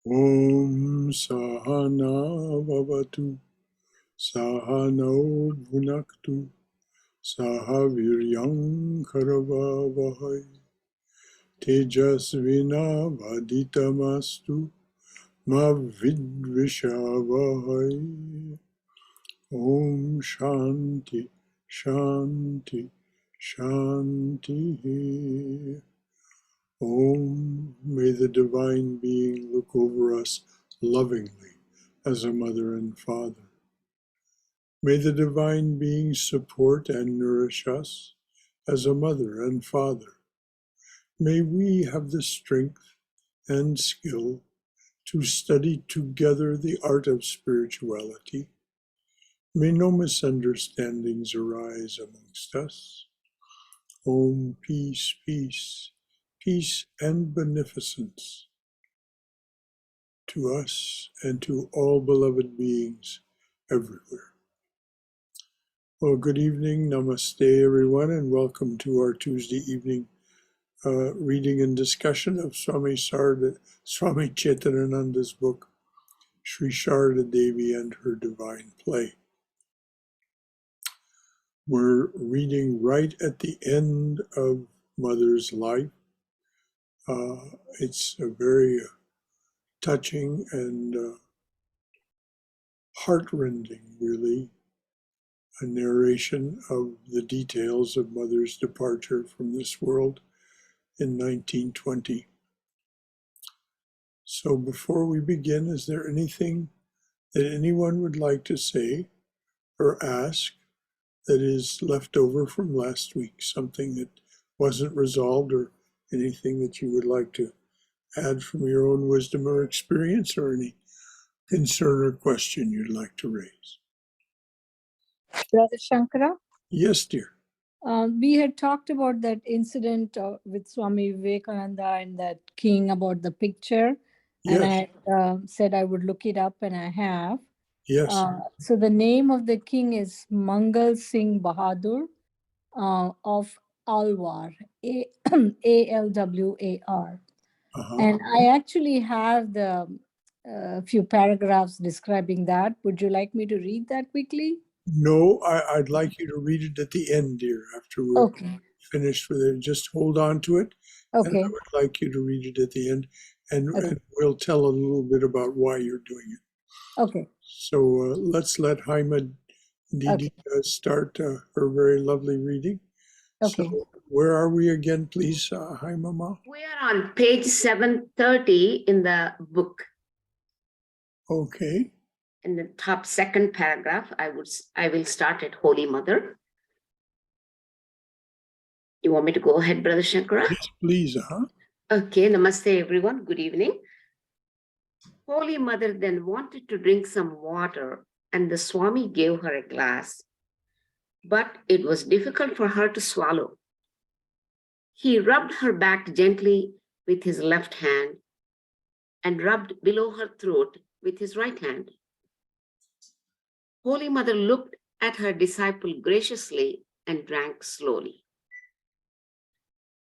Om Sahana Vavatu Sahano Bhunaktu Sahaviryam Karavavahai Tejasvina Vaditamastu Ma Vidvishavahai. Om Shanti Shanti Shanti. Om, may the Divine Being look over us lovingly as a mother and father. May the Divine Being support and nourish us as a mother and father. May we have the strength and skill to study together the art of spirituality. May no misunderstandings arise amongst us. Om, peace, peace, peace and beneficence to us and to all beloved beings everywhere. Well, good evening, namaste everyone, and welcome to our Tuesday evening reading and discussion of Swami Chaitananda's book, Sri Sarada Devi and Her Divine Play. We're reading right at the end of Mother's life. It's a very touching and heartrending, really, a narration of the details of Mother's departure from this world in 1920. So before we begin, is there anything that anyone would like to say or ask that is left over from last week, something that wasn't resolved, or anything that you would like to add from your own wisdom or experience, or any concern or question you'd like to raise? Brother Shankara? Yes, dear. We had talked about that incident with Swami Vivekananda and that king about the picture. Yes. And I said I would look it up, and I have. Yes. So the name of the king is Mangal Singh Bahadur of Alwar, Alwar. And I actually have the few paragraphs describing that. Would you like me to read that quickly? No, I'd like you to read it at the end, dear, after we're finished with it. Just hold on to it. Okay. And I would like you to read it at the end, and we'll tell a little bit about why you're doing it. Okay. So let's let Haima Didi start her very lovely reading. Okay. So where are we again, please, Haima Ma? We are on page 730 in the book. Okay. In the top second paragraph, I will start at Holy Mother. You want me to go ahead, Brother Shankara? Yes, please. Okay, namaste everyone. Good evening. Holy Mother then wanted to drink some water, and the Swami gave her a glass, but it was difficult for her to swallow. He rubbed her back gently with his left hand and rubbed below her throat with his right hand. Holy Mother looked at her disciple graciously and drank slowly.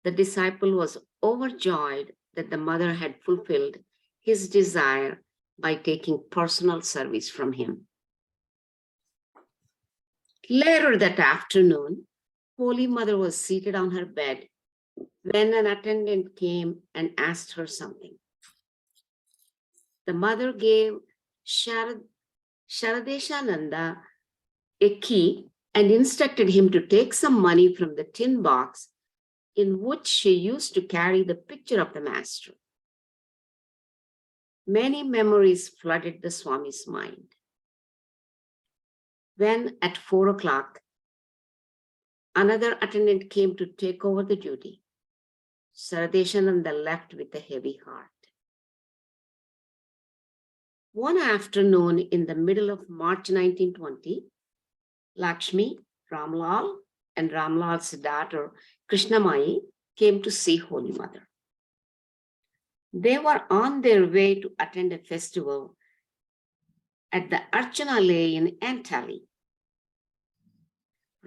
The disciple was overjoyed that the mother had fulfilled his desire by taking personal service from him. Later that afternoon, Holy Mother was seated on her bed when an attendant came and asked her something. The mother gave Sharadeshananda a key and instructed him to take some money from the tin box in which she used to carry the picture of the master. Many memories flooded the Swami's mind. When at 4 o'clock, another attendant came to take over the duty, Saradeshananda left with a heavy heart. One afternoon in the middle of March 1920, Lakshmi, Ramlal, and Ramlal's daughter, Krishnamai, came to see Holy Mother. They were on their way to attend a festival at the Archanalaya in Antali.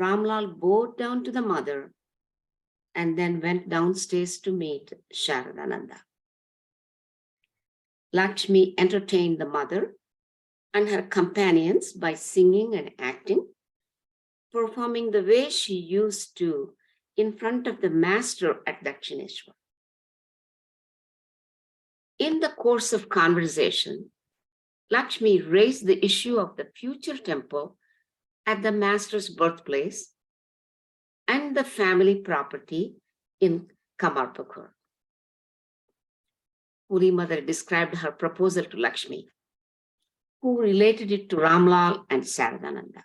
Ramlal bowed down to the mother and then went downstairs to meet Sharadananda. Lakshmi entertained the mother and her companions by singing and acting, performing the way she used to in front of the master at Dakshineshwar. In the course of conversation, Lakshmi raised the issue of the future temple at the master's birthplace and the family property in Kamarpukur. Holy Mother described her proposal to Lakshmi, who related it to Ramlal and Saradananda.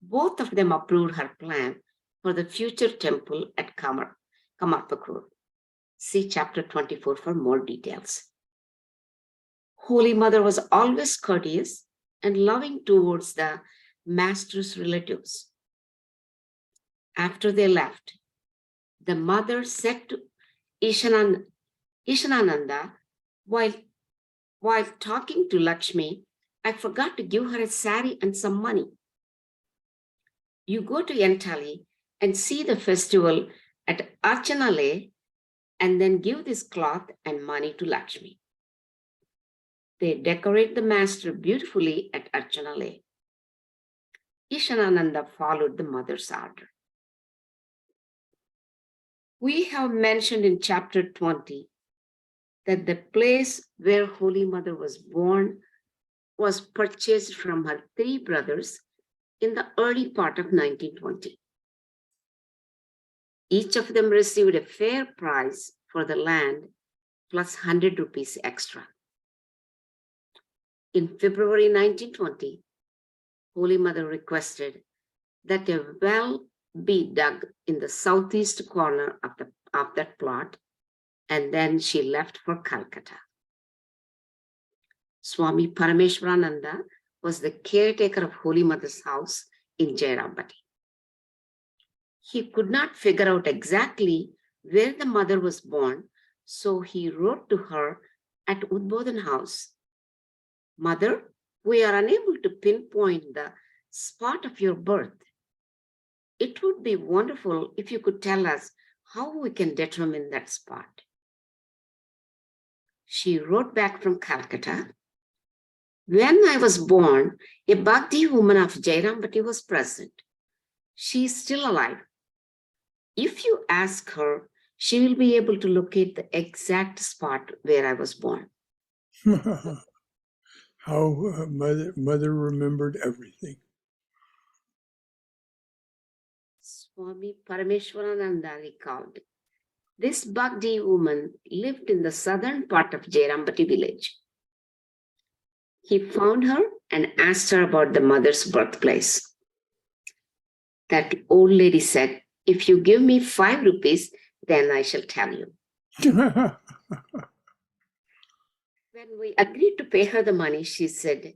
Both of them approved her plan for the future temple at Kamarpukur. See chapter 24 for more details. Holy Mother was always courteous and loving towards the master's relatives. After they left, the mother said to Ishanananda, while talking to Lakshmi, I forgot to give her a sari and some money. You go to Yantali and see the festival at Archanale and then give this cloth and money to Lakshmi. They decorate the master beautifully at Archanale. Ishanananda followed the mother's order. We have mentioned in chapter 20 that the place where Holy Mother was born was purchased from her three brothers in the early part of 1920. Each of them received a fair price for the land plus 100 rupees extra. In February 1920, Holy Mother requested that a well be dug in the southeast corner of that plot, and then she left for Calcutta. Swami Parameshwarananda was the caretaker of Holy Mother's house in Jairambati. He could not figure out exactly where the mother was born, so he wrote to her at Udbodhan house, Mother, we are unable to pinpoint the spot of your birth. It would be wonderful if you could tell us how we can determine that spot. She wrote back from Calcutta, when I was born, a Bhakti woman of Jairambati was present. She is still alive. If you ask her, she will be able to locate the exact spot where I was born. How mother remembered everything. Swami Parameshwarananda recalled, this Bhakti woman lived in the southern part of Jairambati village. He found her and asked her about the mother's birthplace. That old lady said, if you give me 5 rupees, then I shall tell you. When we agreed to pay her the money, she said,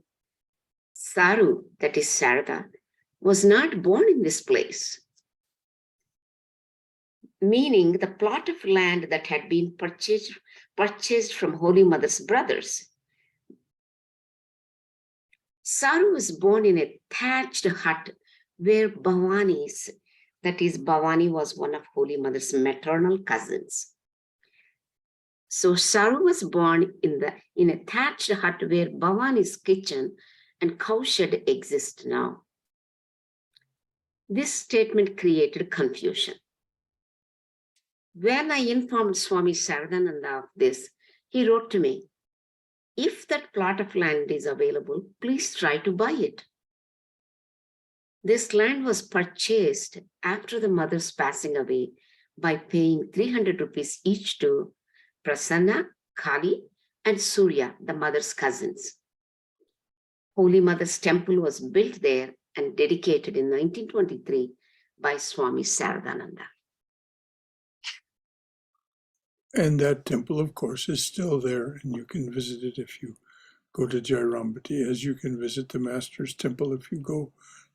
Saru, that is Sarada, was not born in this place. Meaning the plot of land that had been purchased from Holy Mother's brothers. Saru was born in a thatched hut where Bhavani's, that is, Bhavani was one of Holy Mother's maternal cousins. So Saru was born in a thatched hut where Bhavani's kitchen and cow shed exist now. This statement created confusion. When I informed Swami Saradananda of this, he wrote to me, if that plot of land is available, please try to buy it. This land was purchased after the mother's passing away by paying 300 rupees each to Prasanna, Kali, and Surya, the mother's cousins. Holy Mother's temple was built there and dedicated in 1923 by Swami Saradananda. And that temple, of course, is still there, and you can visit it if you go to Jairambati, as you can visit the Master's temple if you go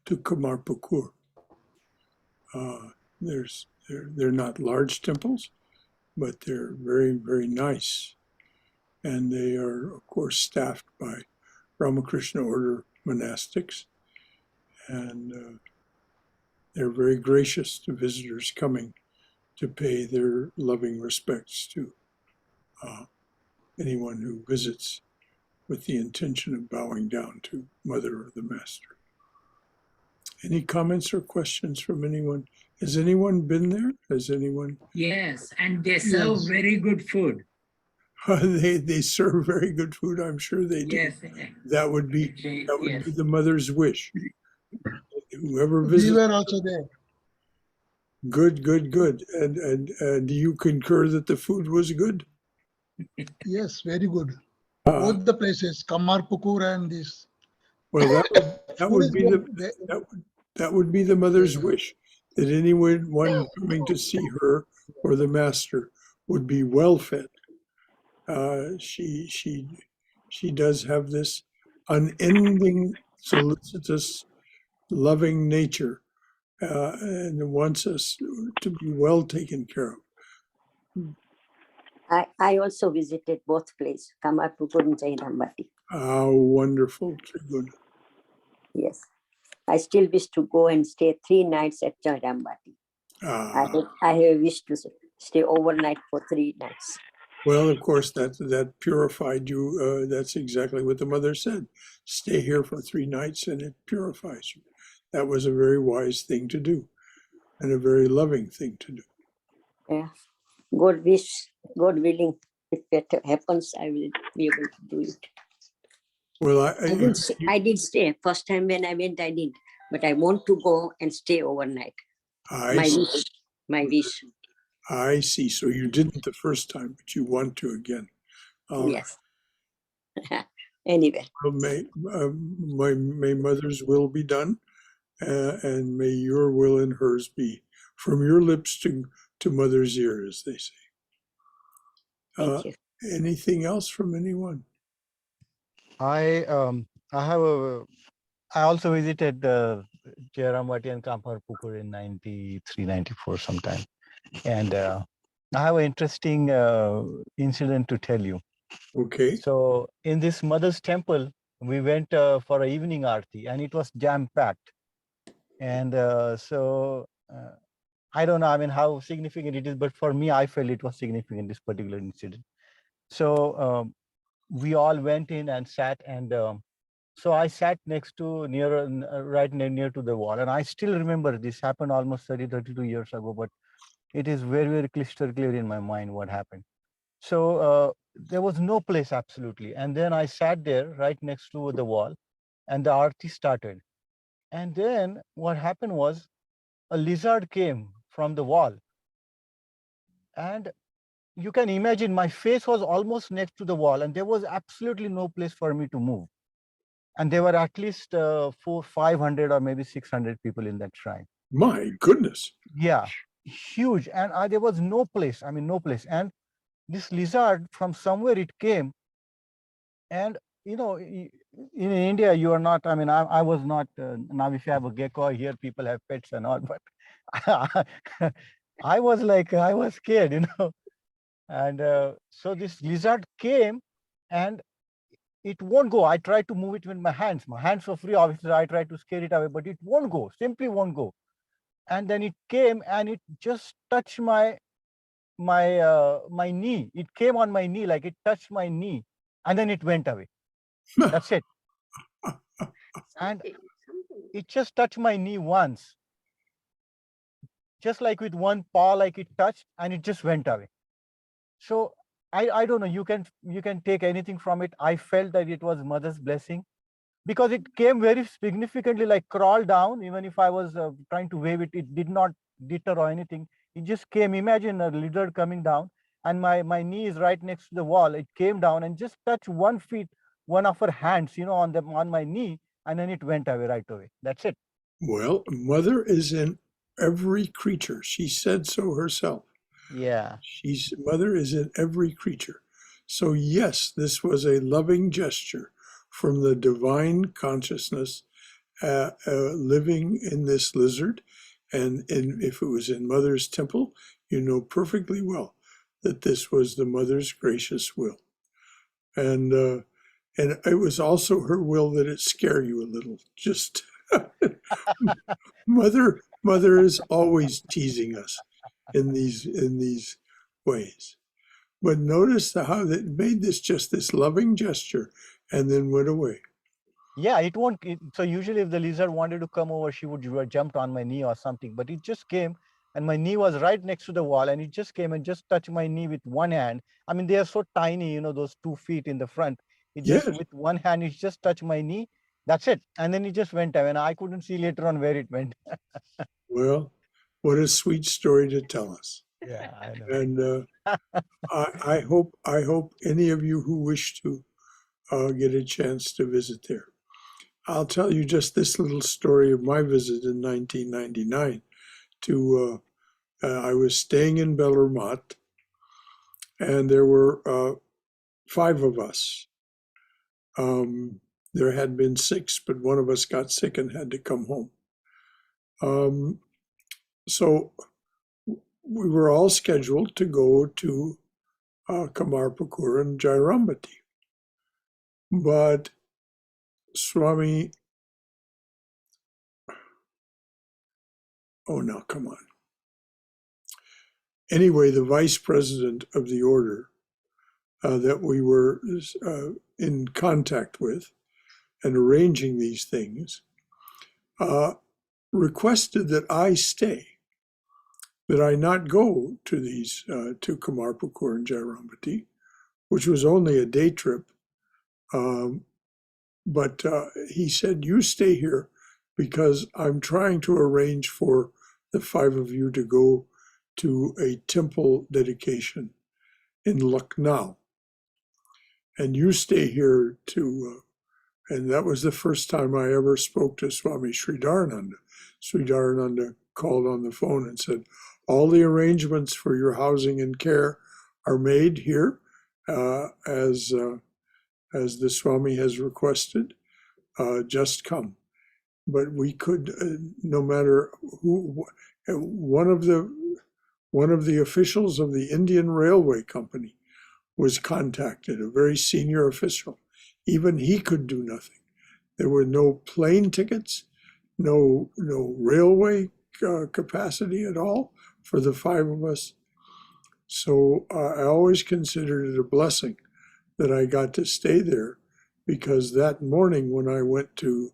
to Kamarpukur. They're not large temples, but they're very, very nice. And they are, of course, staffed by Ramakrishna order monastics. And they're very gracious to visitors coming to pay their loving respects to anyone who visits with the intention of bowing down to Mother or the Master. Any comments or questions from anyone? Has anyone been there? Has anyone? Yes, and they serve very good food. They serve very good food. I'm sure they do. Yes. That would be Yes. the mother's wish. Whoever We visits. were also there. Good. And do you concur that the food was good? Yes, very good. Uh, Both the places, Kamarpukur and this. well, that Food would is be good. that would be the mother's wish, that anyone coming to see her or the master would be well fed. She does have this unending, solicitous, loving nature, and wants us to be well taken care of. I also visited both places, Kamarpukur and Jainambati. How wonderful, Triguna. Yes. I still wish to go and stay 3 nights at Jainambati. I have a wish to stay overnight for 3 nights. Well, of course, that purified you. That's exactly what the mother said. Stay here for 3 nights and it purifies you. That was a very wise thing to do and a very loving thing to do. Yeah. God willing, if it happens, I will be able to do it. Well, I did stay. First time when I went, I did. But I want to go and stay overnight. My wish. I see. So you didn't the first time, but you want to again. Yes. Anyway. Well, may mother's will be done, and may your will and hers be from your lips to mother's ear, as they say. Thank you. Anything else from anyone? I also visited Jayaramati and Kamarpukur in 93, 94 sometime. And I have an interesting incident to tell you. Okay. So in this mother's temple, we went for an evening aarti and it was jam-packed. And so I don't know, I mean, how significant it is, but for me, I felt it was significant, this particular incident. So we all went in and sat, and so I sat next to right near to the wall. And I still remember this happened almost 32 years ago, but it is very, very crystal clear in my mind what happened. So there was no place absolutely. And then I sat there right next to the wall and the aarti started. And then what happened was a lizard came from the wall. And you can imagine my face was almost next to the wall and there was absolutely no place for me to move. And there were at least 500 or maybe 600 people in that shrine. My goodness. Yeah, huge. And there was no place, I mean, no place. And this lizard from somewhere it came. And, you know, in India, you are not, I mean, I was not, now if you have a gecko here, people have pets and all, but I was scared, you know. And so this lizard came and it won't go. I tried to move it with my hands. My hands were free, obviously. I tried to scare it away, but it won't go, simply won't go. And then it came and it just touched my knee. It came on my knee, like it touched my knee, and then it went away. That's it. And it just touched my knee once, just like with one paw, like it touched, and it just went away. So I don't know, you can take anything from it. I felt that it was mother's blessing because it came very significantly, like crawled down. Even if I was trying to wave it, it did not deter or anything. It just came. Imagine a lizard coming down and my knee is right next to the wall. It came down and just touched one of her hands, you know, on my knee, and then it went away right away. That's it. Well, mother is in every creature. She said so herself. Yeah. Mother is in every creature. So yes, this was a loving gesture from the divine consciousness living in this lizard. And if it was in mother's temple, you know perfectly well that this was the mother's gracious will. And it was also her will that it scare you a little. Just mother is always teasing us in these ways. But notice how they made this just this loving gesture and then went away. Yeah, it won't. So usually if the lizard wanted to come over, she would jump on my knee or something, but it just came and my knee was right next to the wall and it just came and just touched my knee with one hand. I mean, they are so tiny, you know, those 2 feet in the front. It just Yes. with one hand, it just touched my knee. That's it. And then it just went away and I couldn't see later on where it went. Well, what a sweet story to tell us. Yeah, I know. And I hope any of you who wish to get a chance to visit there. I'll tell you just this little story of my visit in 1999 to, I was staying in Bellermont and there were 5 of us. There had been 6, but one of us got sick and had to come home. So we were all scheduled to go to Kamarpukur and Jairambati. But Swami, oh no, come on. Anyway, the vice president of the order that we were in contact with and arranging these things requested that I stay, that I not go to these, to Kamarpukur and Jairambati, which was only a day trip. But he said, you stay here because I'm trying to arrange for the 5 of you to go to a temple dedication in Lucknow. And you stay here to, and that was the first time I ever spoke to Swami Sridharananda. Sridharananda called on the phone and said, all the arrangements for your housing and care are made here as the Swami has requested. Just come. But we could, no matter who, one of the officials of the Indian Railway Company was contacted, a very senior official. Even he could do nothing. There were no plane tickets, no railway capacity at all for the 5 of us. So I always considered it a blessing that I got to stay there, because that morning when I went to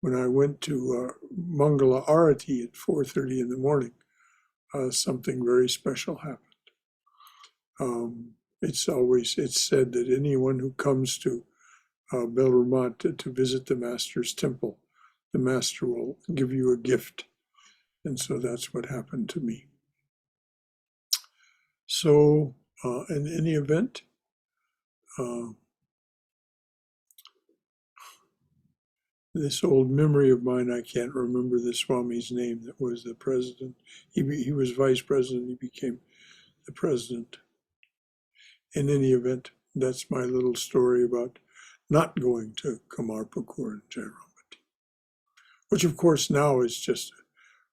Mangala Arati at 4:30 in the morning, something very special happened. It's said that anyone who comes to Bellermont to visit the Master's temple, the Master will give you a gift. And so that's what happened to me. So in any event, this old memory of mine, I can't remember the Swami's name that was the president. He was vice president, he became the president. In any event, that's my little story about not going to Kamarpukur and Jairambati, which of course now is just,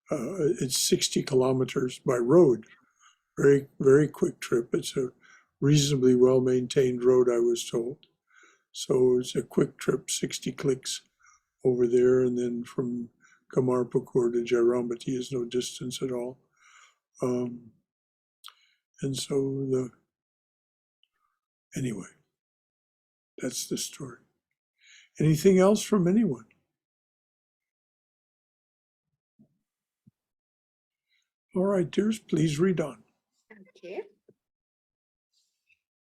it's 60 kilometers by road. Very, very quick trip. It's a reasonably well-maintained road, I was told. So it's a quick trip, 60 clicks over there, and then from Kamarpukur to Jairambati is no distance at all. And so anyway, that's the story. Anything else from anyone? All right, dears, please read on. Okay.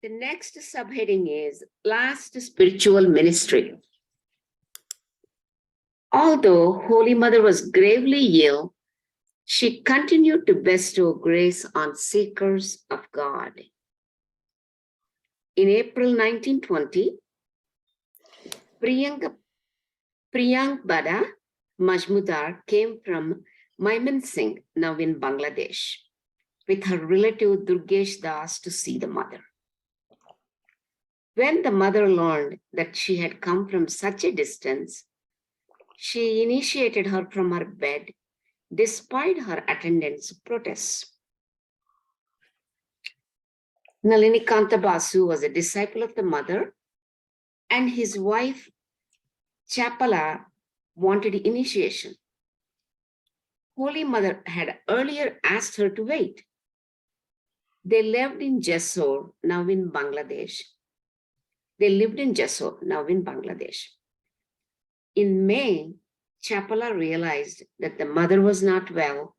The next subheading is Last Spiritual Ministry. Although Holy Mother was gravely ill, she continued to bestow grace on seekers of God. In April 1920, Priyangbada Majmudar came from Mymensingh, now in Bangladesh, with her relative Durgesh Das to see the mother. When the mother learned that she had come from such a distance, she initiated her from her bed, despite her attendants' protests. Nalinikanta Basu was a disciple of the mother, and his wife, Chapala, wanted initiation. Holy Mother had earlier asked her to wait. They lived in Jessore, now in Bangladesh. They lived in Jessore, now in Bangladesh. In May, Chapala realized that the mother was not well,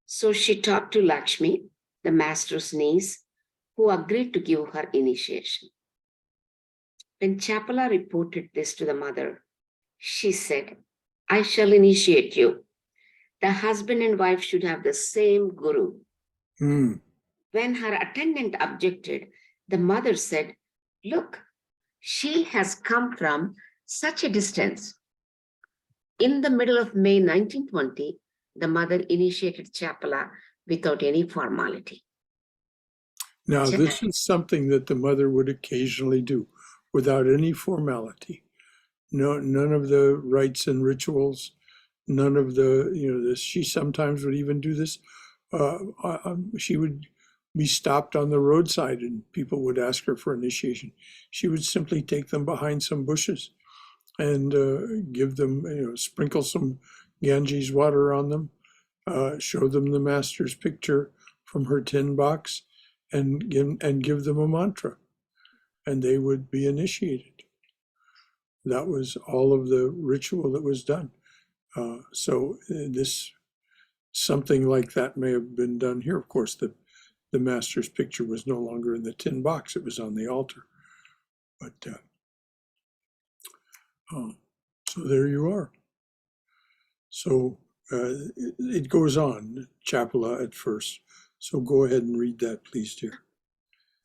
so she talked to Lakshmi, the master's niece, who agreed to give her initiation. When Chapala reported this to the mother, she said, I shall initiate you. The husband and wife should have the same guru. When her attendant objected, the mother said, look, she has come from such a distance. In the middle of May 1920, the mother initiated Chapala without any formality. Now, this is something that the mother would occasionally do without any formality. No, none of the rites and rituals, none of the, this. She sometimes would even do this. She would be stopped on the roadside and people would ask her for initiation. She would simply take them behind some bushes and give them, sprinkle some Ganges water on them, show them the master's picture from her tin box, and give them a mantra, and they would be initiated. That was all of the ritual that was done. So something like that may have been done here. Of course, the master's picture was no longer in the tin box; it was on the altar. But so there you are. So it goes on, Chapala at first. So go ahead and read that, please, dear.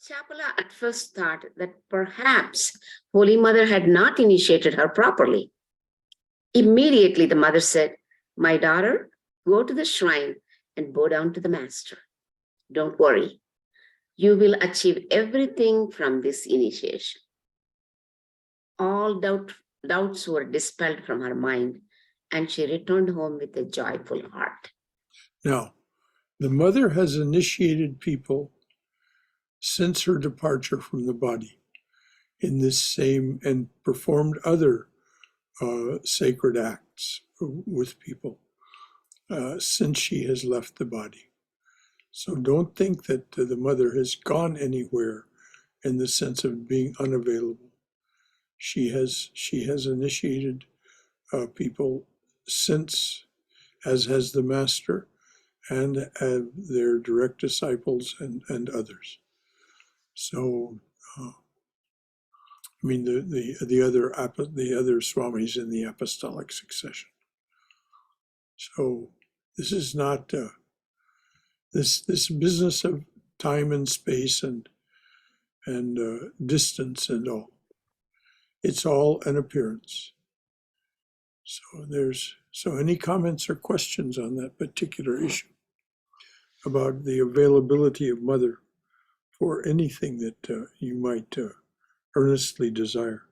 Chapala at first thought that perhaps Holy Mother had not initiated her properly. Immediately the mother said, my daughter, go to the shrine and bow down to the master. Don't worry, you will achieve everything from this initiation. All doubts were dispelled from her mind, and she returned home with a joyful heart. Now, the mother has initiated people since her departure from the body in this same, and performed other sacred acts with people since she has left the body. So don't think that the mother has gone anywhere in the sense of being unavailable. She has initiated people since, as has the master and their direct disciples and others. So, I mean, the other swamis in the apostolic succession. So this is not this business of time and space and distance and all. It's all an appearance. So any comments or questions on that particular issue about the availability of Mother for anything that you might earnestly desire?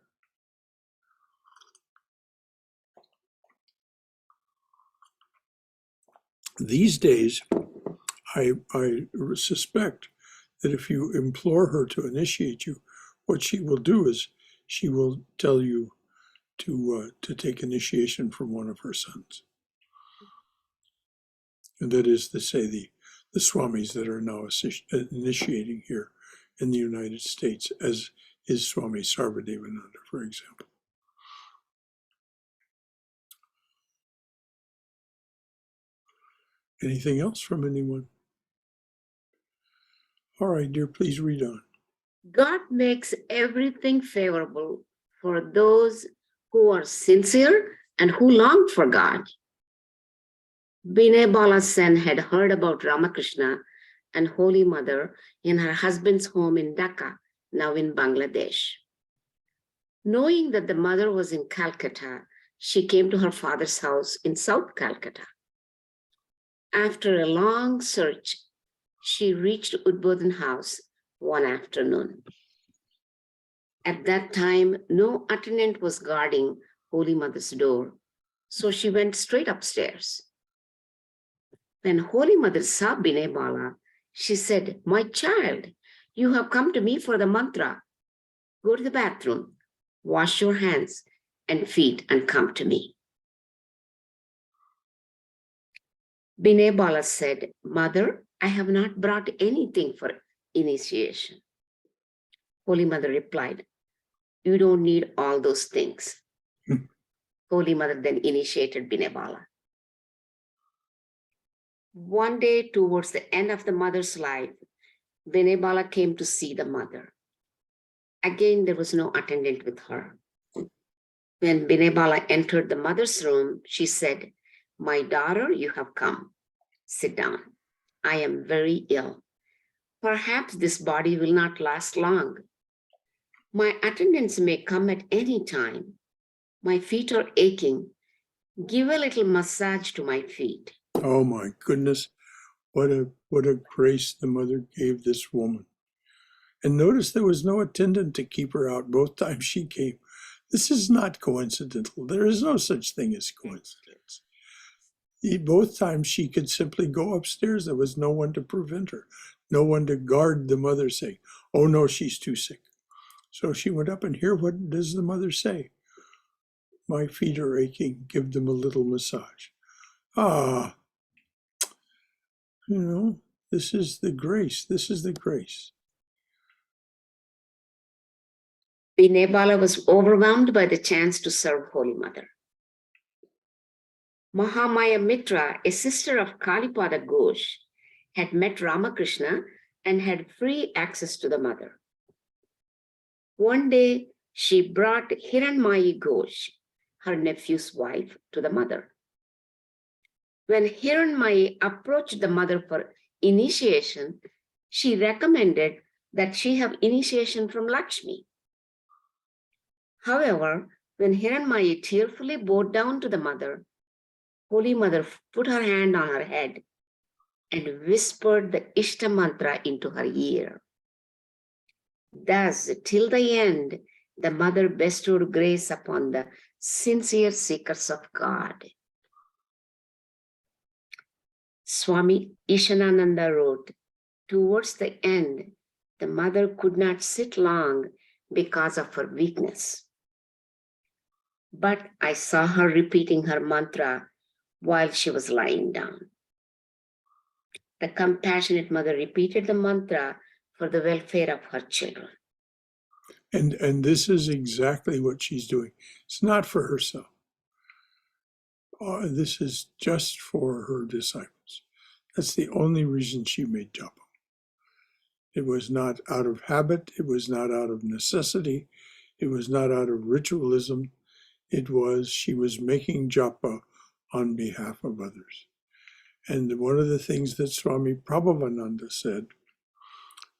These days, I suspect that if you implore her to initiate you, what she will do is she will tell you to take initiation from one of her sons. And that is to say, the swamis that are now initiating here in the United States, as is Swami Sarada Devi, for example. Anything else from anyone? All right, dear, please read on. God makes everything favorable for those who are sincere and who long for God. Binay Bala Sen had heard about Ramakrishna and Holy Mother in her husband's home in Dhaka, now in Bangladesh. Knowing that the mother was in Calcutta, she came to her father's house in South Calcutta. After a long search, she reached Udbodhan House one afternoon. At that time, no attendant was guarding Holy Mother's door, so she went straight upstairs. When Holy Mother saw Binay Bala, she said, my child, you have come to me for the mantra. Go to the bathroom, wash your hands and feet and come to me. Binay Bala said, Mother, I have not brought anything for initiation. Holy Mother replied, "You don't need all those things." Holy Mother then initiated Binebala. One day, towards the end of the mother's life, Binebala came to see the mother. Again, there was no attendant with her. When Binebala entered the mother's room, she said, "My daughter, you have come. Sit down. I am very ill. Perhaps this body will not last long. My attendants may come at any time. My feet are aching. Give a little massage to my feet." Oh my goodness, what a grace the mother gave this woman. And notice there was no attendant to keep her out both times she came. This is not coincidental. There is no such thing as coincidence. Both times she could simply go upstairs. There was no one to prevent her, no one to guard the mother saying, "Oh no, she's too sick." So she went up and here, what does the mother say? "My feet are aching. Give them a little massage." Ah, this is the grace. This is the grace. Binebala was overwhelmed by the chance to serve Holy Mother. Mahamaya Mitra, a sister of Kalipada Ghosh, had met Ramakrishna and had free access to the mother. One day, she brought Hiranmayi Ghosh, her nephew's wife, to the mother. When Hiranmayi approached the mother for initiation, she recommended that she have initiation from Lakshmi. However, when Hiranmayi tearfully bowed down to the mother, Holy Mother put her hand on her head and whispered the Ishta mantra into her ear. Thus, till the end, the mother bestowed grace upon the sincere seekers of God. Swami Ishanananda wrote, "Towards the end, the mother could not sit long because of her weakness. But I saw her repeating her mantra while she was lying down." The compassionate mother repeated the mantra for the welfare of her children. And this is exactly what she's doing. It's not for herself. This is just for her disciples. That's the only reason she made japa. It was not out of habit. It was not out of necessity. It was not out of ritualism. It was, she was making japa on behalf of others. And one of the things that Swami Prabhavananda said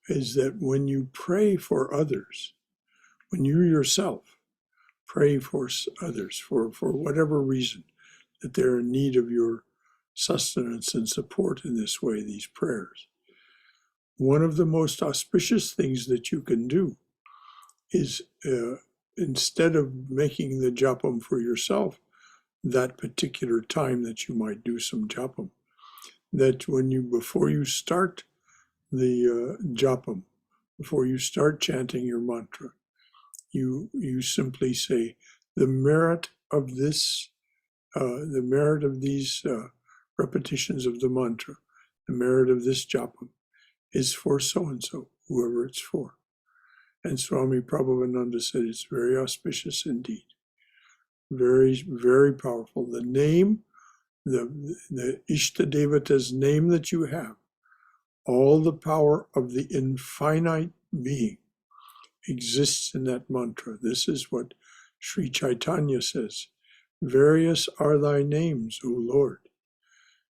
is that when you pray for others, when you yourself pray for others for whatever reason, that they're in need of your sustenance and support in this way, these prayers, one of the most auspicious things that you can do is instead of making the japam for yourself, that particular time that you might do some japam, that before you start the japam, before you start chanting your mantra, you simply say, the merit of these repetitions of the mantra, the merit of this japam is for so-and-so, whoever it's for. And Swami Prabhavananda said it's very auspicious indeed. Very, very powerful. The name, the Ishta Devata's name that you have, all the power of the infinite being exists in that mantra. This is what Sri Chaitanya says. Various are thy names, O Lord.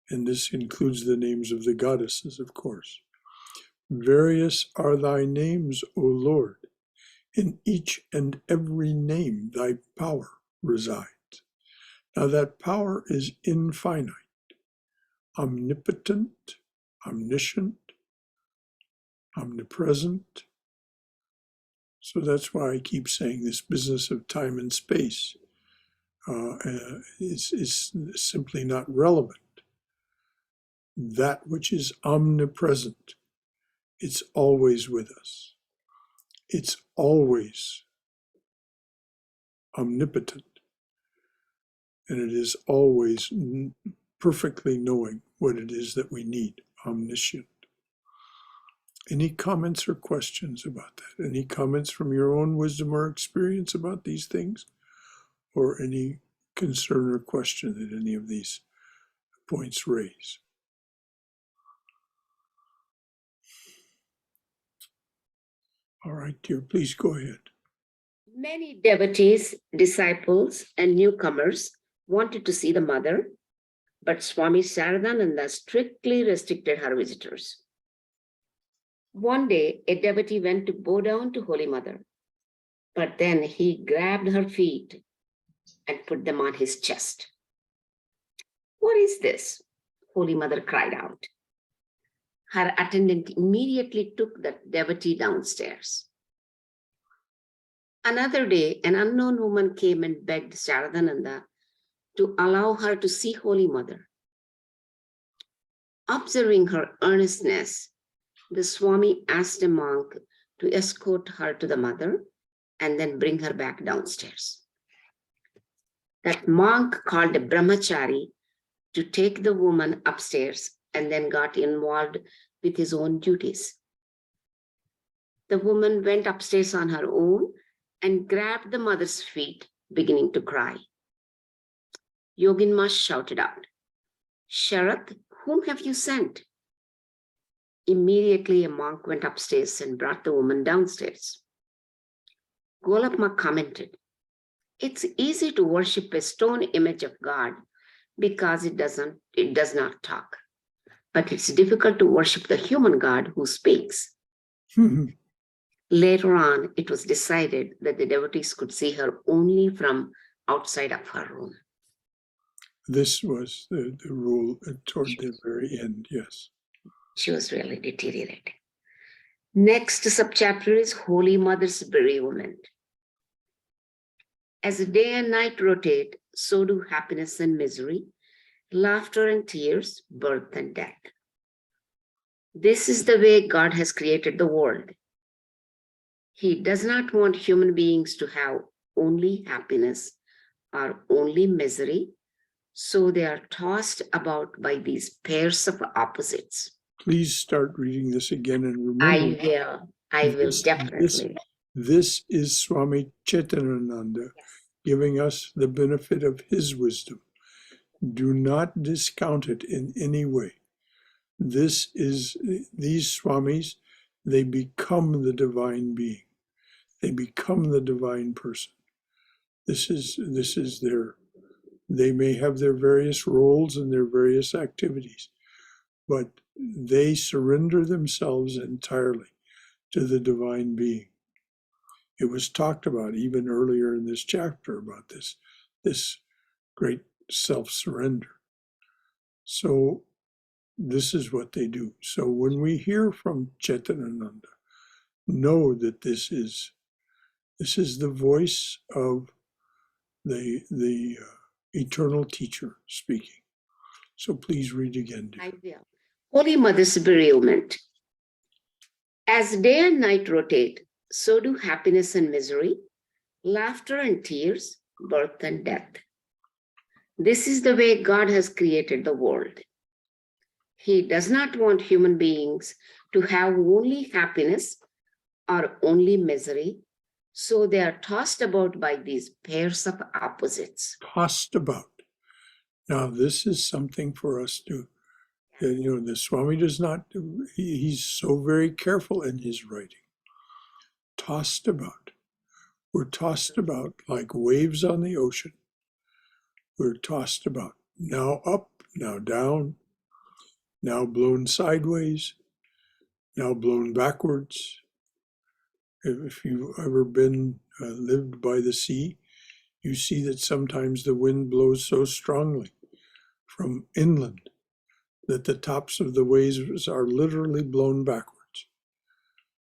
And this includes the names of the goddesses, of course. Various are thy names, O Lord. In each and every name thy power resides. Now that power is infinite, omnipotent, omniscient, omnipresent. So that's why I keep saying this business of time and space is simply not relevant. That which is omnipresent, it's always with us. It's always omnipotent. And it is always perfectly knowing what it is that we need, omniscient. Any comments or questions about that? Any comments from your own wisdom or experience about these things? Or any concern or question that any of these points raise? All right, dear, please go ahead. Many devotees, disciples, and newcomers wanted to see the mother, but Swami Saradananda strictly restricted her visitors. One day, a devotee went to bow down to Holy Mother, but then he grabbed her feet and put them on his chest. "What is this?" Holy Mother cried out. Her attendant immediately took the devotee downstairs. Another day, an unknown woman came and begged Saradananda to allow her to see Holy Mother. Observing her earnestness, the Swami asked a monk to escort her to the mother and then bring her back downstairs. That monk called a brahmachari to take the woman upstairs and then got involved with his own duties. The woman went upstairs on her own and grabbed the mother's feet, beginning to cry. Yoginma shouted out, "Sharat, whom have you sent?" Immediately, a monk went upstairs and brought the woman downstairs. Golapma commented, "It's easy to worship a stone image of God because it does not talk. But it's difficult to worship the human God who speaks." Later on, it was decided that the devotees could see her only from outside of her room. This was the rule toward the very end, yes. She was really deteriorating. Next subchapter is Holy Mother's bereavement. As day and night rotate, so do happiness and misery, laughter and tears, birth and death. This is the way God has created the world. He does not want human beings to have only happiness or only misery, so they are tossed about by these pairs of opposites. Please start reading this again and remember. I will definitely. This is Swami Chaitanananda giving us the benefit of his wisdom. Do not discount it in any way. These Swamis, they become the divine being. They become the divine person. This is their, they may have their various roles and their various activities, but they surrender themselves entirely to the divine being. It was talked about even earlier in this chapter about this great self-surrender. So this is what they do. So when we hear from Chaitanananda, know that this is the voice of the eternal teacher speaking. So please read again, dear. I will. Holy Mother's bereavement. As day and night rotate, so do happiness and misery, laughter and tears, birth and death. This is the way God has created the world. He does not want human beings to have only happiness or only misery, so they are tossed about by these pairs of opposites. Tossed about. Now, this is something for us to, the Swami does not, he's so very careful in his writing. Tossed about. We're tossed about like waves on the ocean. We're tossed about. Now up, now down, now blown sideways, now blown backwards. If you've ever been lived by the sea, you see that sometimes the wind blows so strongly from inland that the tops of the waves are literally blown backwards.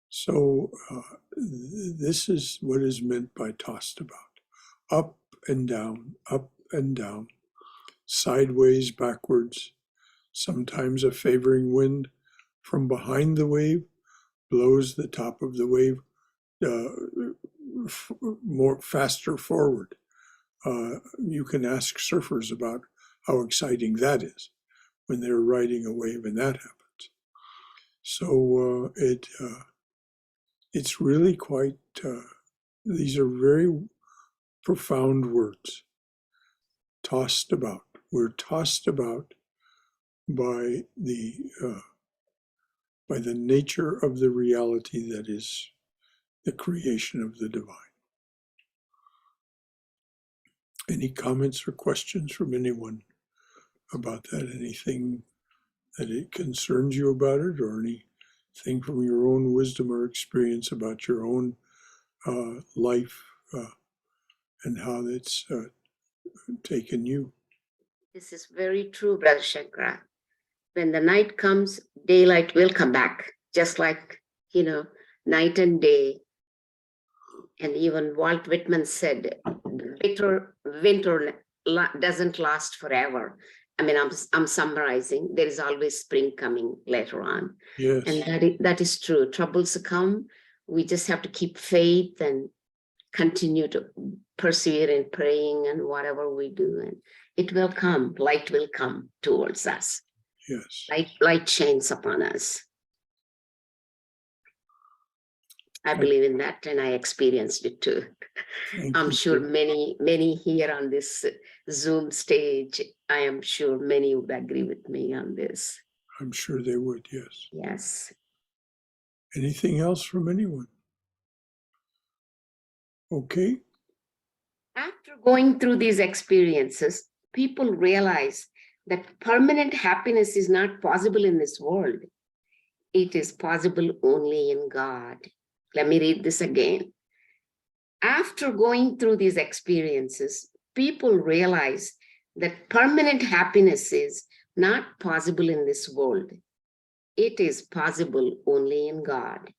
So this is what is meant by tossed about. Up and down, sideways, backwards. Sometimes a favoring wind from behind the wave blows the top of the wave more faster forward. You can ask surfers about how exciting that is when they're riding a wave and that happens. So it's really quite, these are very profound words, tossed about. We're tossed about by the nature of the reality that is the creation of the divine. Any comments or questions from anyone about that? Anything that it concerns you about it, or anything from your own wisdom or experience about your own life and how it's taken you? This is very true, Brother Shankara. When the night comes, daylight will come back, just like, night and day. And even Walt Whitman said, winter doesn't last forever. I mean, I'm summarizing. There is always spring coming later on. Yes. And that is true. Troubles come. We just have to keep faith and continue to persevere in praying and whatever we do. And it will come. Light will come towards us. Yes. Light shines upon us. I believe in that, and I experienced it too. I'm sure many here on this Zoom stage, I am sure many would agree with me on this. I'm sure they would, yes. Yes. Anything else from anyone? Okay. After going through these experiences, people realize that permanent happiness is not possible in this world. It is possible only in God. Let me read this again. After going through these experiences, people realize that permanent happiness is not possible in this world. It is possible only in God.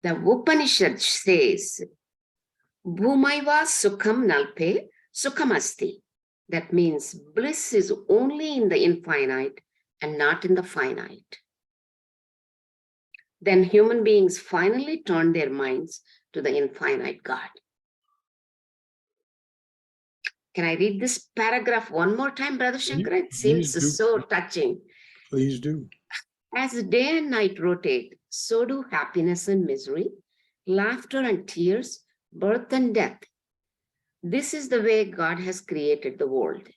The Upanishad says, Bhumaiva sukham nalpe sukhamasti. That means bliss is only in the infinite and not in the finite. Then human beings finally turn their minds to the infinite God. Can I read this paragraph one more time, Brother Shankara? It seems so touching. Please do. As day and night rotate, so do happiness and misery, laughter and tears, birth and death. This is the way God has created the world.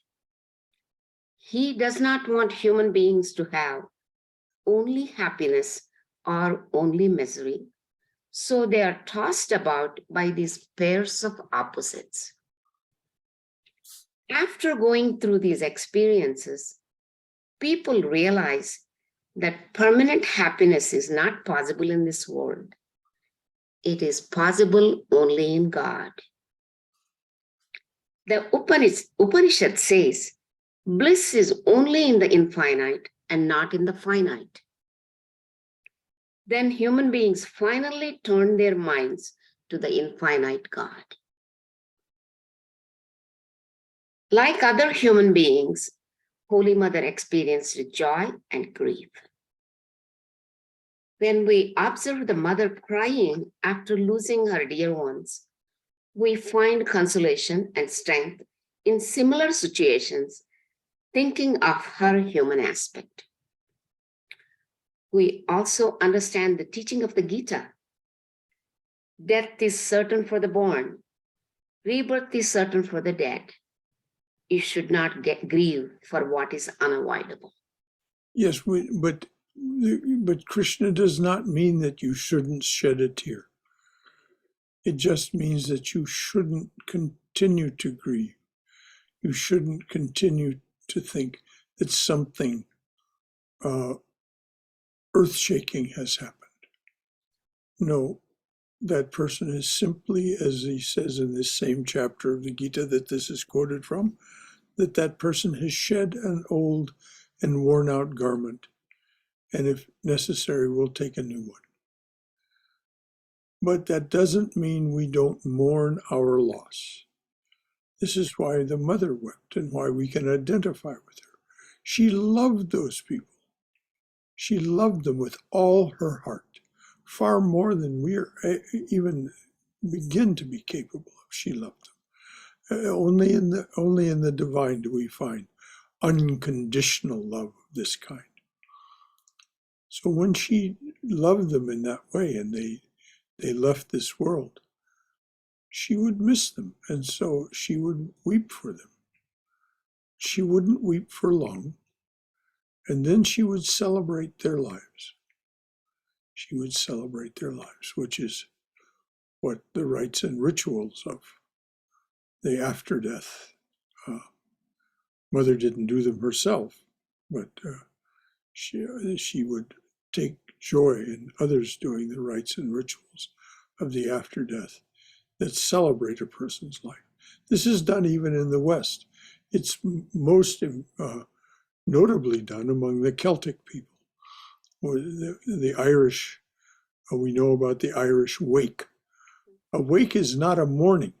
He does not want human beings to have only happiness or only misery. So they are tossed about by these pairs of opposites. After going through these experiences, people realize that permanent happiness is not possible in this world. It is possible only in God. The Upanishad says, bliss is only in the infinite and not in the finite. Then human beings finally turn their minds to the infinite God. Like other human beings, Holy Mother experienced joy and grief. When we observe the mother crying after losing her dear ones, we find consolation and strength in similar situations, thinking of her human aspect. We also understand the teaching of the Gita. Death is certain for the born. Rebirth is certain for the dead. You should not grieve for what is unavoidable. Yes, but Krishna does not mean that you shouldn't shed a tear. It just means that you shouldn't continue to grieve. You shouldn't continue to think that something earth-shaking has happened. No, that person is simply, as he says in this same chapter of the Gita that this is quoted from, that person has shed an old and worn out garment, and if necessary, will take a new one. But that doesn't mean we don't mourn our loss. This is why the mother wept and why we can identify with her. She loved those people. She loved them with all her heart, far more than we are even begin to be capable of. She loved them. Only in the divine do we find unconditional love of this kind. So when she loved them in that way and they left this world, she would miss them, and so she would weep for them. She wouldn't weep for long, and then she would celebrate their lives. She would celebrate their lives, which is what the rites and rituals of the after death. Mother didn't do them herself, but she would take joy in others doing the rites and rituals of the after death that celebrate a person's life. This is done even in the West. It's most notably done among the Celtic people. The Irish, we know about the Irish wake. A wake is not a mourning.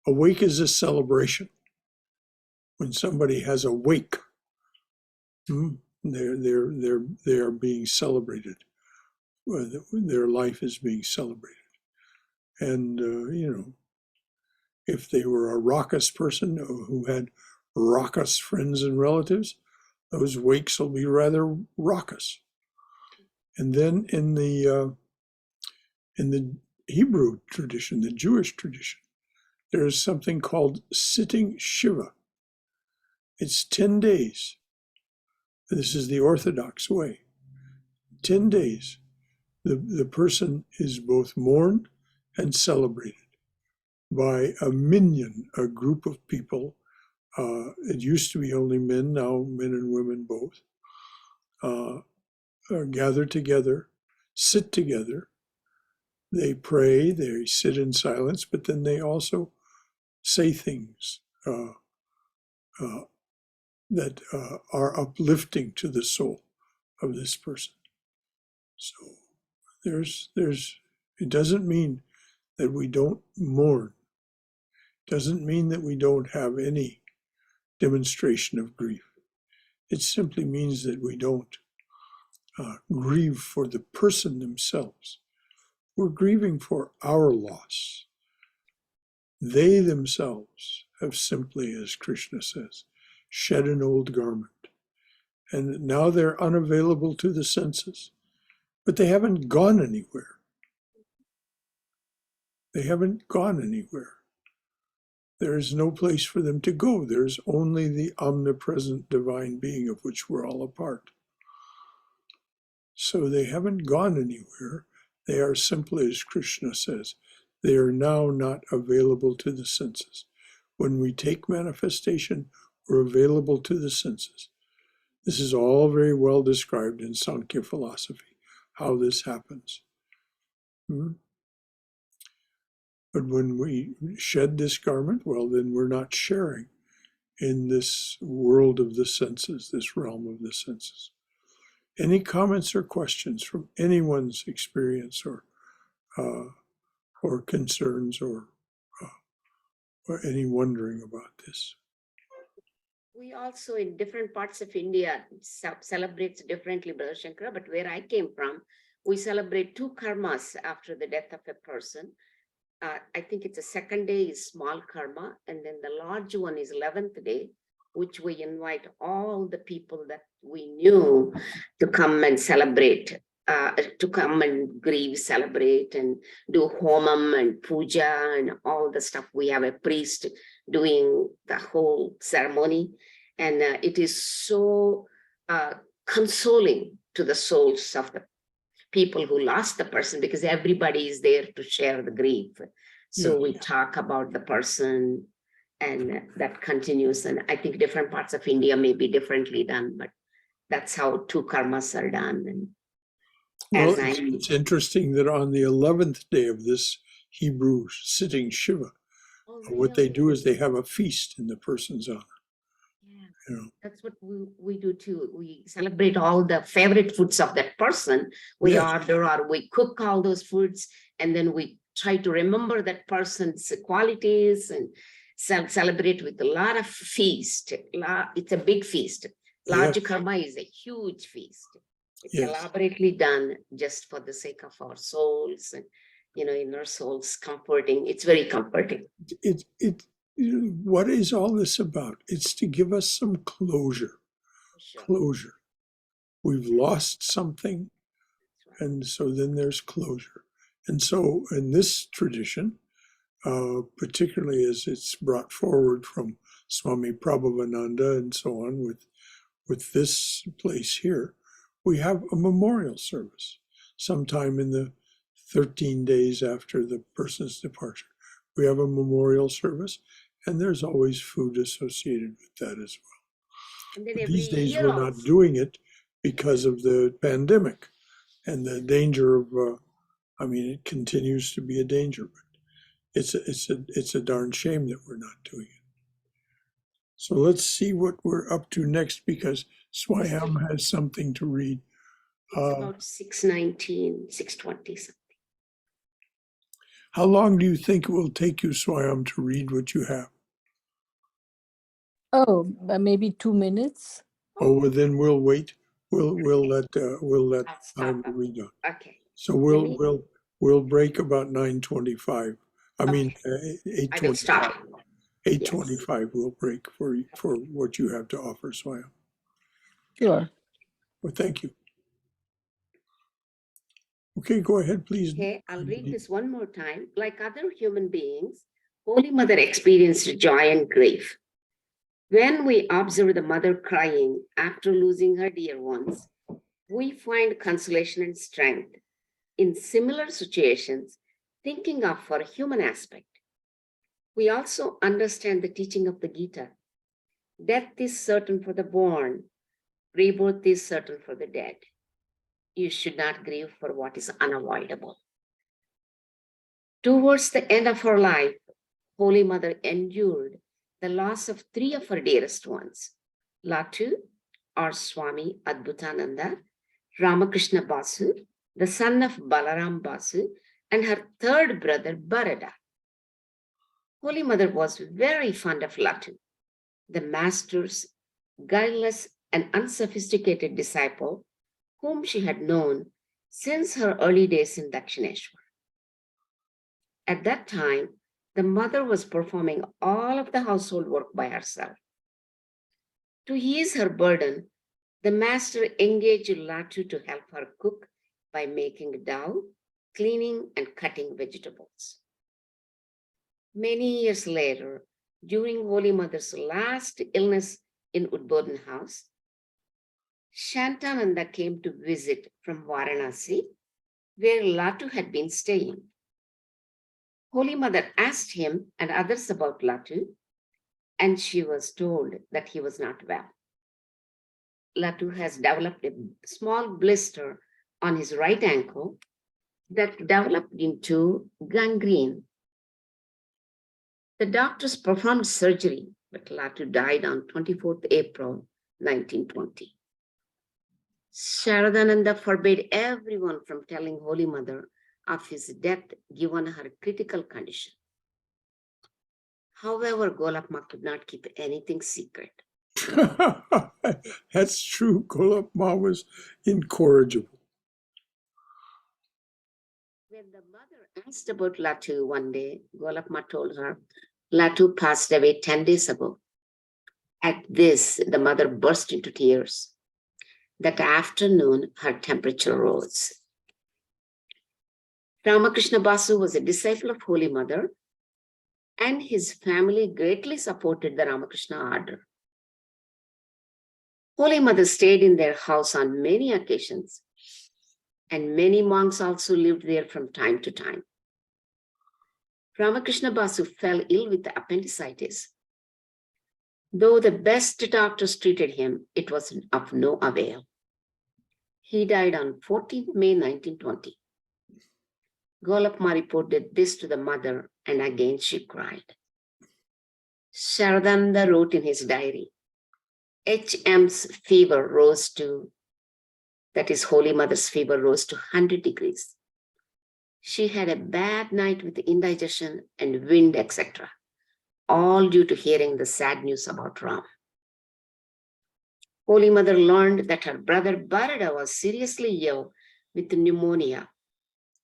A wake is a celebration. When somebody has a wake, they are being celebrated. Their life is being celebrated. And, if they were a raucous person who had raucous friends and relatives, those wakes will be rather raucous. And then in the Hebrew tradition, the Jewish tradition, there is something called sitting Shiva. It's 10 days. This is the Orthodox way. 10 days. The person is both mourned and celebrated by a minyan, a group of people. It used to be only men, now men and women both, gather together, sit together. They pray, they sit in silence, but then they also say things that are uplifting to the soul of this person. So it doesn't mean that we don't mourn. It doesn't mean that we don't have any demonstration of grief. It simply means that we don't grieve for the person themselves. We're grieving for our loss. They themselves have simply, as Krishna says, shed an old garment. And now they're unavailable to the senses. But they haven't gone anywhere. They haven't gone anywhere. There is no place for them to go. There's only the omnipresent divine being of which we're all a part. So they haven't gone anywhere. They are simply, as Krishna says, they are now not available to the senses. When we take manifestation, we're available to the senses. This is all very well described in Sankhya philosophy, how this happens. But when we shed this garment, well, then we're not sharing in this world of the senses, this realm of the senses. Any comments or questions from anyone's experience or concerns or any wondering about this? We also, in different parts of India, celebrates differently, Brother Shankara, but where I came from, we celebrate 2 karmas after the death of a person. I think it's the second day is small karma, and then the large one is 11th day, which we invite all the people that we knew to come and celebrate, to come and grieve, celebrate, and do homam and puja and all the stuff. We have a priest doing the whole ceremony, and it is so consoling to the souls of the people who lost the person, because everybody is there to share the grief. So we talk about the person, and that continues. And I think different parts of India may be differently done, but that's how 2 karmas are done. And well, it's interesting that on the 11th day of this Hebrew sitting Shiva, what they do is they have a feast in the person's honor. That's what we do too. We celebrate all the favorite foods of that person. We order or we cook all those foods, and then we try to remember that person's qualities and celebrate with a lot of feast. It's a big feast. Large karma is a huge feast. It's elaborately done just for the sake of our souls and inner souls, comforting. It's very comforting. What is all this about? It's to give us some closure. Closure. we've lost something, and so then there's closure. And so in this tradition, particularly as it's brought forward from Swami Prabhavananda and so on with this place here, we have a memorial service sometime in the 13 days after the person's departure. We have a memorial service, and there's always food associated with that as well. And then But every these days year we're not also. doing it because of the pandemic and the danger of, I mean, it continues to be a danger, but it's a darn shame that we're not doing it. So let's see what we're up to next, because Swayam has something to read. It's about 6:19, 6:20 something. How long do you think it will take you, Swayam, to read what you have? Oh, maybe 2 minutes. Oh, well, then we'll wait. We'll let I'll stop time to up. read on. Okay. So we'll break about 9:25. I mean, I will 8:25. stop. 8:25 we'll break for what you have to offer, Swayam. Sure. Well, thank you. Okay, go ahead, please. Okay, I'll read this one more time. Like other human beings, Holy Mother experienced joy and grief. When we observe the mother crying after losing her dear ones, we find consolation and strength. In similar situations, thinking of for a human aspect, we also understand the teaching of the Gita. Death is certain for the born, rebirth is certain for the dead. You should not grieve for what is unavoidable. Towards the end of her life, Holy Mother endured the loss of 3 of her dearest ones, Latu, or Swami Adbhutananda, Ramakrishna Basu, the son of Balaram Basu, and her 3rd brother, Bharata. Holy Mother was very fond of Latu, the master's guileless and unsophisticated disciple, whom she had known since her early days in Dakshineshwar. At that time, the mother was performing all of the household work by herself. To ease her burden, the master engaged Latu to help her cook by making dough, cleaning, and cutting vegetables. Many years later, during Holy Mother's last illness in Udbodhan house, Shantananda came to visit from Varanasi, where Latu had been staying. Holy Mother asked him and others about Latu, and she was told that he was not well. Latu has developed a small blister on his right ankle that developed into gangrene. The doctors performed surgery, but Latu died on 24th April, 1920. Sharadananda forbade everyone from telling Holy Mother of his death given her critical condition. However, Golapma could not keep anything secret. That's true. Golapma was incorrigible. When the mother asked about Latu one day, Golapma told her, Latu passed away 10 days ago. At this, the mother burst into tears. That afternoon, her temperature rose. Ramakrishna Basu was a disciple of Holy Mother, and his family greatly supported the Ramakrishna order. Holy Mother stayed in their house on many occasions, and many monks also lived there from time to time. Ramakrishna Basu fell ill with appendicitis. Though the best doctors treated him, it was of no avail. He died on 14th May 1920. Golapma reported this to the mother, and again she cried. Sharadananda wrote in his diary, HM's fever rose to, that is Holy Mother's fever rose to 100 degrees. She had a bad night with indigestion and wind, etc., all due to hearing the sad news about Ram. Holy Mother learned that her brother Bharata was seriously ill with pneumonia,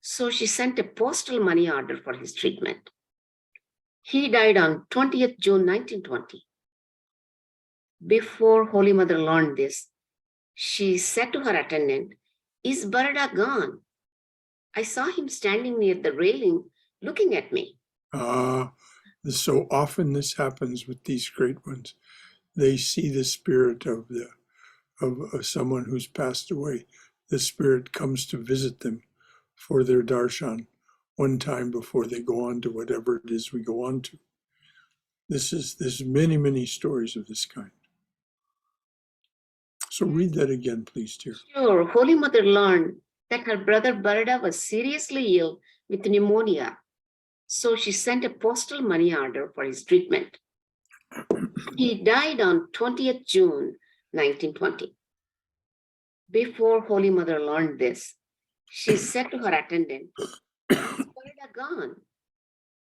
so she sent a postal money order for his treatment. He died on 20th June 1920. Before Holy Mother learned this, She said to her attendant, "Is Barada gone? I saw him standing near the railing looking at me." So often this happens with these great ones. They see the spirit of someone who's passed away. The spirit comes to visit them for their darshan one time before they go on to whatever it is we go on to. There's many stories of this kind. So read that again, please, dear. Sure. Holy Mother learned that her brother Barada was seriously ill with pneumonia. So she sent a postal money order for his treatment. He died on 20th June, 1920. Before Holy Mother learned this, she said to her attendant, "Is Barada gone?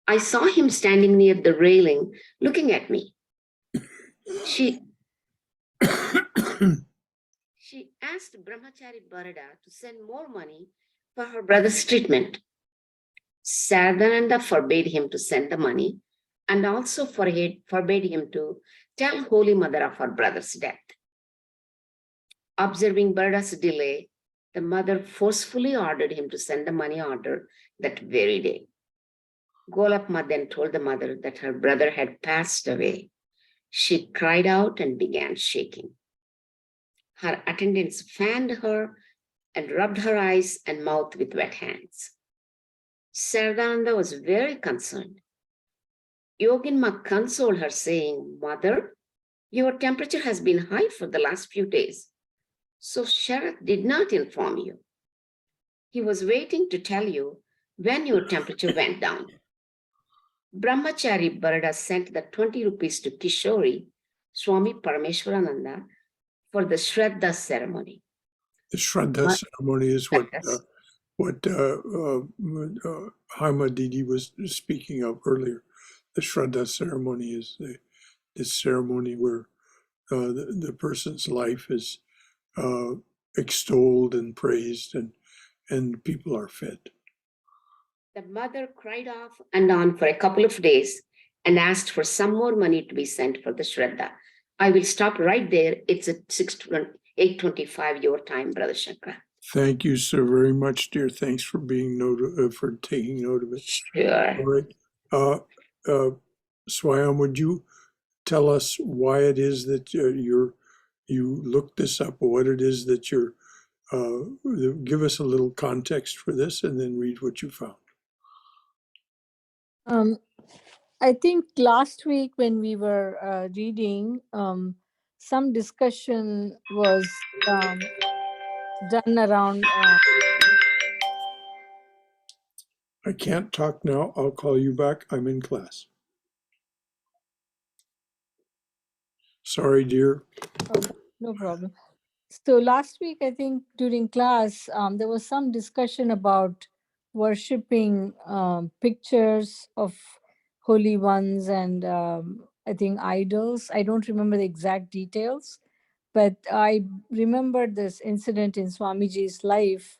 I saw him standing near the railing looking at me." She asked Brahmachari Barada to send more money for her brother's treatment. Saradananda forbade him to send the money and also forbade him to tell Holy Mother of her brother's death. Observing Barada's delay, the mother forcefully ordered him to send the money order that very day. Golapma then told the mother that her brother had passed away. She cried out and began shaking. Her attendants fanned her and rubbed her eyes and mouth with wet hands. Saradananda was very concerned. Yoginma consoled her, saying, "Mother, your temperature has been high for the last few days, so Sharat did not inform you. He was waiting to tell you when your temperature went down." Brahmachari Barada sent the 20 rupees to Kishori, Swami Parameshwarananda, for the Shraddha ceremony. The Shraddha ceremony is what Haima Didi was speaking of earlier. The Shraddha ceremony is this ceremony where the person's life is extolled and praised, and people are fed. The mother cried off and on for a couple of days and asked for some more money to be sent for the Shraddha. I will stop right there. It's at 8:25 your time, Brother Shankara. Thank you so very much, dear. Thanks for being for taking note of it. Sure. All right. Swayam, would you tell us why it is that you looked this up, or what it is that you're, give us a little context for this and then read what you found. I think last week when we were reading, some discussion was done around. I can't talk now. I'll call you back. I'm in class. Sorry, dear. No problem. So last week, I think during class, there was some discussion about worshipping pictures of holy ones and I think idols. I don't remember the exact details, but I remembered this incident in Swamiji's life,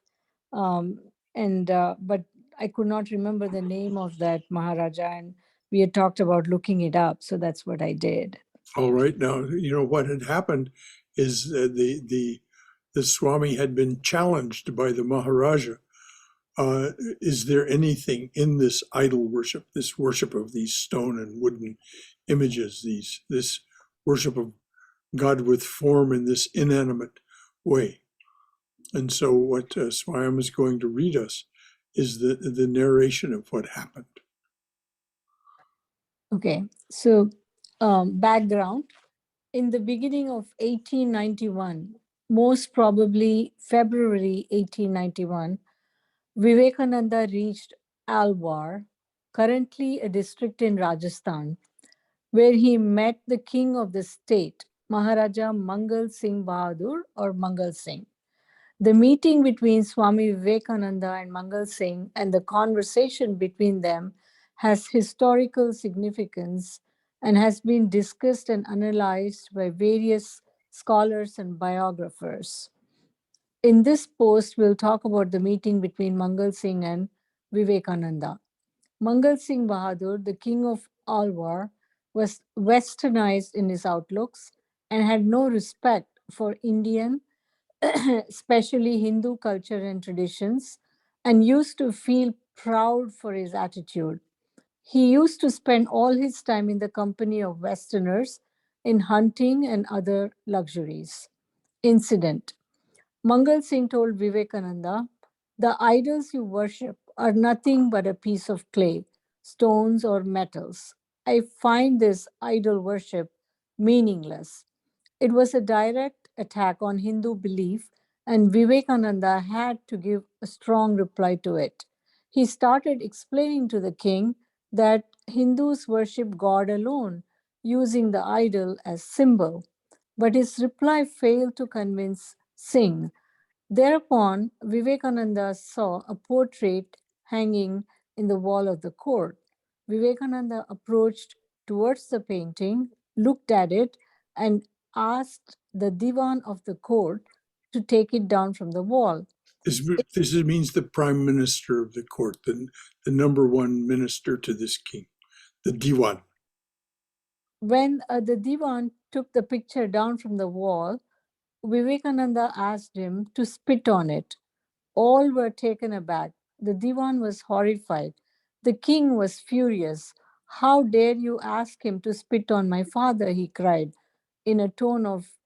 but I could not remember the name of that Maharaja, and we had talked about looking it up, so that's what I did. All right. Now, what had happened is the Swami had been challenged by the Maharaja. Is there anything in this idol worship, this worship of these stone and wooden images, this worship of God with form in this inanimate way? And so what Swayam is going to read us is the narration of what happened. Okay, so background. In the beginning of 1891, most probably February 1891, Vivekananda reached Alwar, currently a district in Rajasthan, where he met the king of the state, Maharaja Mangal Singh Bahadur or Mangal Singh. The meeting between Swami Vivekananda and Mangal Singh and the conversation between them has historical significance and has been discussed and analyzed by various scholars and biographers. In this post, we'll talk about the meeting between Mangal Singh and Vivekananda. Mangal Singh Bahadur, the king of Alwar, was westernized in his outlooks and had no respect for Indian especially Hindu culture and traditions, and used to feel proud for his attitude. He used to spend all his time in the company of Westerners in hunting and other luxuries. Incident. Mangal Singh told Vivekananda, "The idols you worship are nothing but a piece of clay, stones, or metals. I find this idol worship meaningless." It was a direct attack on Hindu belief, and Vivekananda had to give a strong reply to it. He started explaining to the king that Hindus worship God alone, using the idol as symbol. But his reply failed to convince Singh. Thereupon, Vivekananda saw a portrait hanging in the wall of the court. Vivekananda approached towards the painting, looked at it, and asked the Divan of the court to take it down from the wall. This means the prime minister of the court, the number one minister to this king, the Diwan. When the Divan took the picture down from the wall, Vivekananda asked him to spit on it. All were taken aback. The Diwan was horrified. The king was furious. "How dare you ask him to spit on my father?" he cried, in a tone of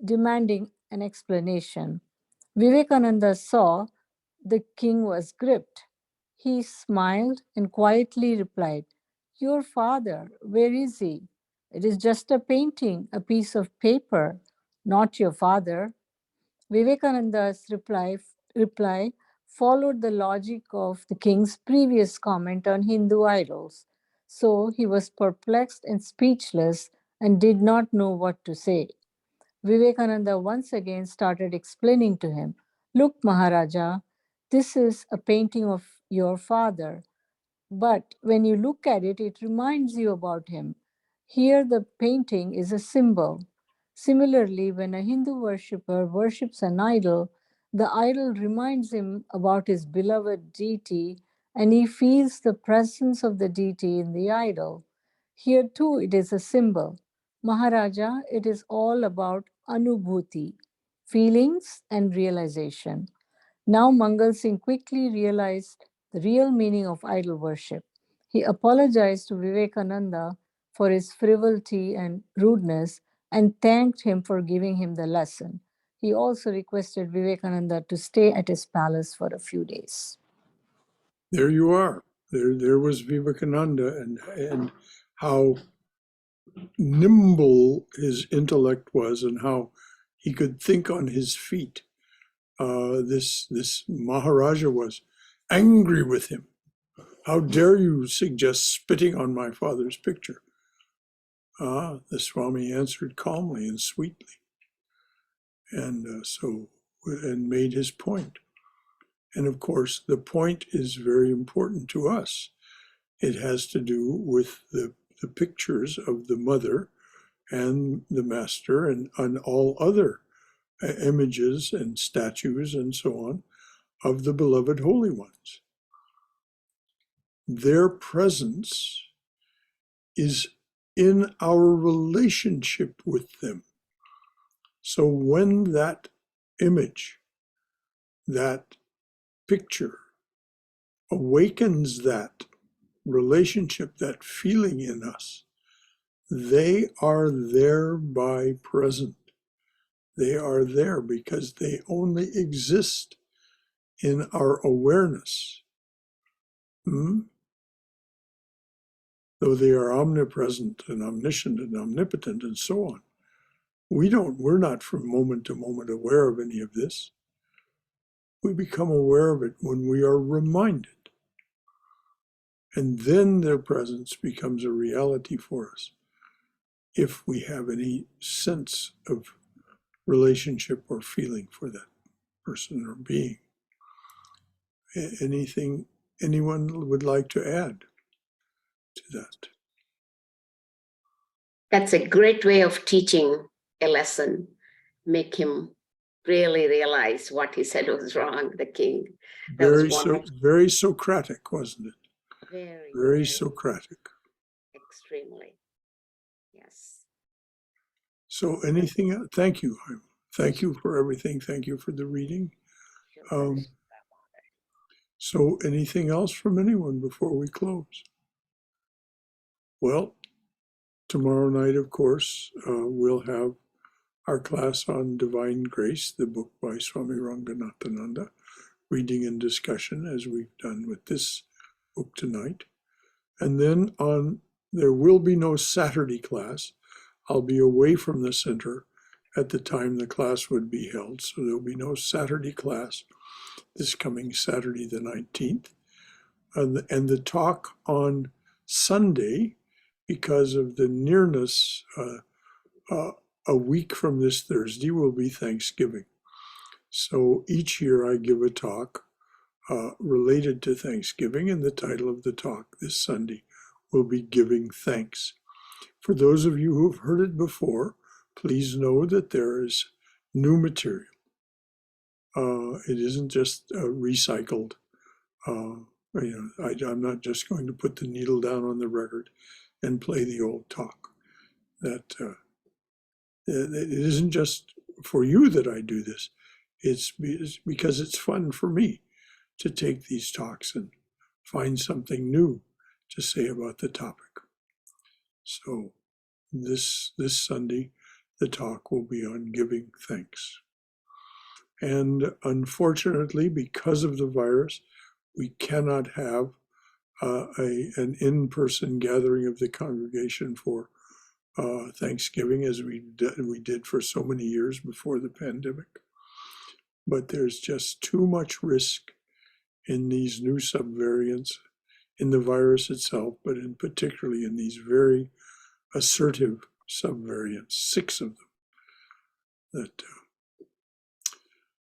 demanding an explanation. Vivekananda saw the king was gripped. He smiled and quietly replied, "Your father, where is he? It is just a painting, a piece of paper, not your father." Vivekananda's reply followed the logic of the king's previous comment on Hindu idols. So he was perplexed and speechless and did not know what to say. Vivekananda once again started explaining to him, "Look, Maharaja, this is a painting of your father. But when you look at it, it reminds you about him. Here, the painting is a symbol. Similarly, when a Hindu worshipper worships an idol, the idol reminds him about his beloved deity, and he feels the presence of the deity in the idol. Here, too, it is a symbol. Maharaja, it is all about anubhuti, feelings and realization." Now Mangal Singh quickly realized the real meaning of idol worship. He apologized to Vivekananda for his frivolity and rudeness and thanked him for giving him the lesson. He also requested Vivekananda to stay at his palace for a few days. There you are. There was Vivekananda, and how nimble his intellect was, and how he could think on his feet. This Maharaja was angry with him. "How dare you suggest spitting on my father's picture?" The Swami answered calmly and sweetly, and and made his point. And of course, the point is very important to us. It has to do with the pictures of the mother and the master and all other images and statues and so on of the beloved holy ones. Their presence is in our relationship with them. So when that image, that picture awakens that relationship, that feeling in us, they are thereby present. They are there because they only exist in our awareness. Though they are omnipresent and omniscient and omnipotent and so on. We're not from moment to moment aware of any of this. We become aware of it when we are reminded. And then their presence becomes a reality for us, if we have any sense of relationship or feeling for that person or being. Anything anyone would like to add to that? That's a great way of teaching a lesson. Make him really realize what he said was wrong, the king. That was Very Socratic, wasn't it? Very Socratic. Extremely. Yes. So anything, thank you. Thank you for everything. Thank you for the reading. So anything else from anyone before we close? Well, tomorrow night, of course, we'll have our class on Divine Grace, the book by Swami Ranganathananda, reading and discussion as we've done with this book tonight. And then there will be no Saturday class. I'll be away from the center at the time the class would be held. So there'll be no Saturday class this coming Saturday the 19th. And the talk on Sunday, because of the nearness, a week from this Thursday will be Thanksgiving. So each year I give a talk related to Thanksgiving, and the title of the talk this Sunday will be Giving Thanks. For those of you who've heard it before, please know that there is new material. It isn't just recycled. I'm not just going to put the needle down on the record and play the old talk. That it isn't just for you that I do this. It's because it's fun for me to take these talks and find something new to say about the topic. So this Sunday, the talk will be on giving thanks. And unfortunately, because of the virus, we cannot have an in-person gathering of the congregation for Thanksgiving as we did for so many years before the pandemic. But there's just too much risk in these new subvariants, in the virus itself, but in particularly in these very assertive subvariants, 6 of them.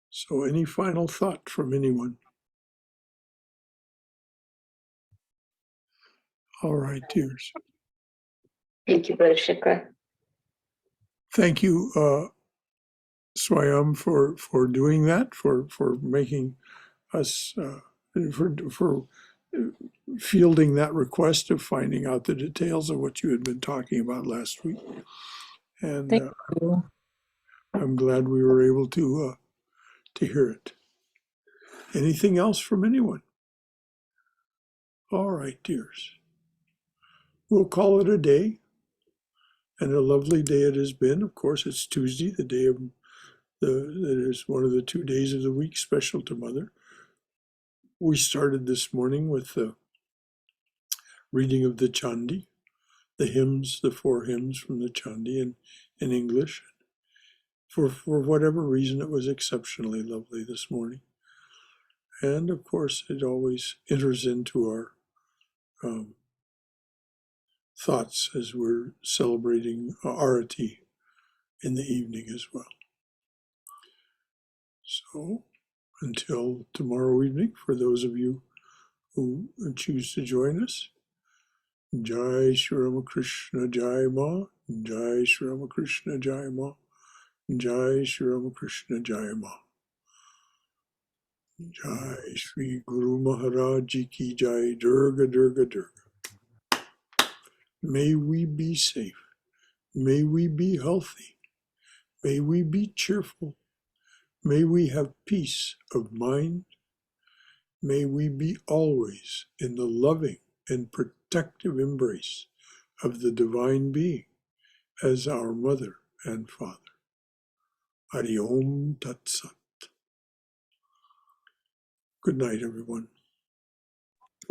So any final thought from anyone? All right, dears. Thank you, Brother Shankara. Thank you, Swayam, for doing that, for making us, for fielding that request of finding out the details of what you had been talking about last week. And Thank you. I'm glad we were able to hear it. Anything else from anyone? All right, dears. We'll call it a day, and a lovely day it has been. Of course, it's Tuesday, the day of that is one of the 2 days of the week special to Mother. We started this morning with the reading of the Chandi, the hymns, the 4 hymns from the Chandi in English. For whatever reason, it was exceptionally lovely this morning. And of course, it always enters into our thoughts as we're celebrating Arati in the evening as well. So until tomorrow evening, for those of you who choose to join us, Jai Shri Ramakrishna Jai Ma, Jai Shri Ramakrishna Jai Ma, Jai Shri Ramakrishna Jai Ma. Jai Shri Guru Maharaj Ji Ki Jai, Durga Durga Durga. May we be safe. May we be healthy. May we be cheerful. May we have peace of mind. May we be always in the loving and protective embrace of the Divine Being as our Mother and Father. Hari Om Tat Sat. Good night, everyone.